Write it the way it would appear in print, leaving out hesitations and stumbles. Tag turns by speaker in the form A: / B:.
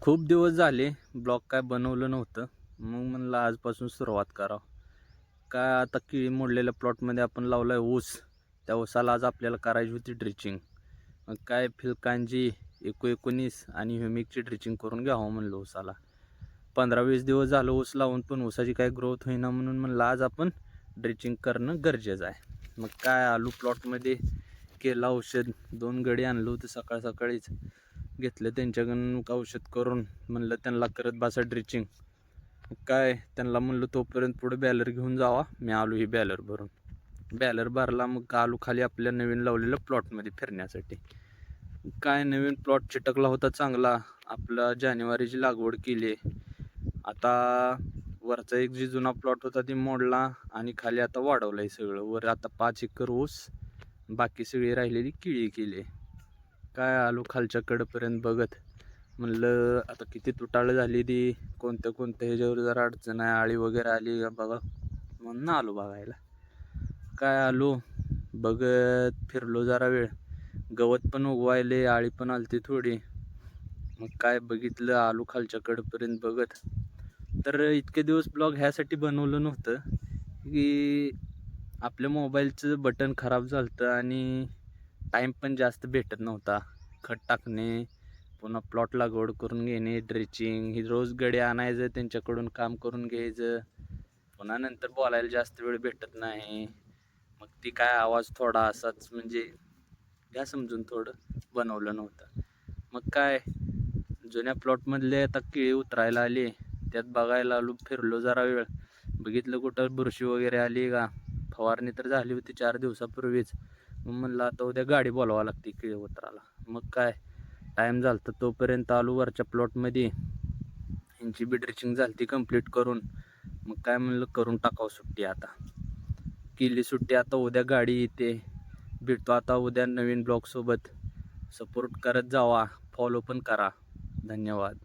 A: खूप दिवस झाले ब्लॉग काय बनवलं नव्हतं. मग म्हणलं आजपासून सुरुवात करावं. काय आता केळी मोडलेल्या प्लॉटमध्ये आपण लावलाय ऊस. त्या ऊसाला आज आपल्याला करायची होती ड्रिचिंग. मग काय फिल्कांजी 19 आणि ह्युमिकची ड्रिचिंग करून घ्यावं म्हणलं ऊसाला. 15-20 दिवस झालं ऊस लावून पण ऊसाची काय ग्रोथ होईना, म्हणून म्हणलं आज आपण ड्रिचिंग करणं गरजेचं आहे. मग काय आलू प्लॉटमध्ये केलं औषध. 2 गडी आणलं होतं सकाळीच. घेतलं त्यांच्याकडून औषध करून म्हणलं त्यांना करत बसा ड्रिचिंग. काय त्यांना म्हणलं तोपर्यंत पुढे बॅलर घेऊन जावा, मी आलो ही बॅलर भरून. बॅलर भरला, मग आलो खाली आपल्या नवीन लावलेल्या प्लॉटमध्ये फिरण्यासाठी. काय नवीन प्लॉट चिटकला होता चांगला. आपला जानेवारीची लागवड केली. आता वरचा एक जी जुना प्लॉट होता ती मोडला आणि खाली आता वाढवलंय सगळं. वर आता 5 एकर ऊस, बाकी सगळी राहिलेली केळी केली. काय आलो खालच्या कडपर्यंत बघत. म्हणलं आता किती तुटाळ झाली ती, कोणत्या ह्याच्यावर जरा अडचण आहे, आळी वगैरे आली का बघा, म्हणून आलो बघायला. काय आलो बघत फिरलो जरा वेळ. गवत पण उगवायले, आळी पण आलती थोडी. मग काय बघितलं, आलो खालच्या कडपर्यंत बघत. तर इतके दिवस ब्लॉग ह्यासाठी बनवलं नव्हतं की आपल्या मोबाईलचं बटन खराब झालं आणि टाईम पण जास्त भेटत नव्हता. खत टाकणे, पुन्हा प्लॉट लागवड करून घेणे, ड्रिचिंग, ही रोज गडे आणायचं, त्यांच्याकडून काम करून घ्यायचं, पुन्हा नंतर बोलायला जास्त वेळ भेटत नाही. मग ती काय आवाज थोडा असाच, म्हणजे घ्या समजून, थोडं बनवलं नव्हतं. मग काय जुन्या प्लॉटमधले आता केळी उतरायला आली, त्यात बघायला आलो, फिरलो जरा वेळ. बघितलं कुठं बुरशी वगैरे आली का. फवारणी तर झाली होती 4 दिवसापूर्वीच. मग म्हणलं आता उद्या गाडी बोलवावं लागते केळी उतरायला. मग काय टाईम झाला तर तोपर्यंत आलो वरच्या प्लॉटमध्ये. ह्यांची बी ड्रिचिंग झाली ती कंप्लीट करून. मग काय म्हणलं करून टाकावं सुट्टी. आता केली सुट्टी, आता उद्या गाडी येते. भेटतो आता उद्या नवीन ब्लॉगसोबत. सपोर्ट करत जावा, फॉलो पण करा. धन्यवाद.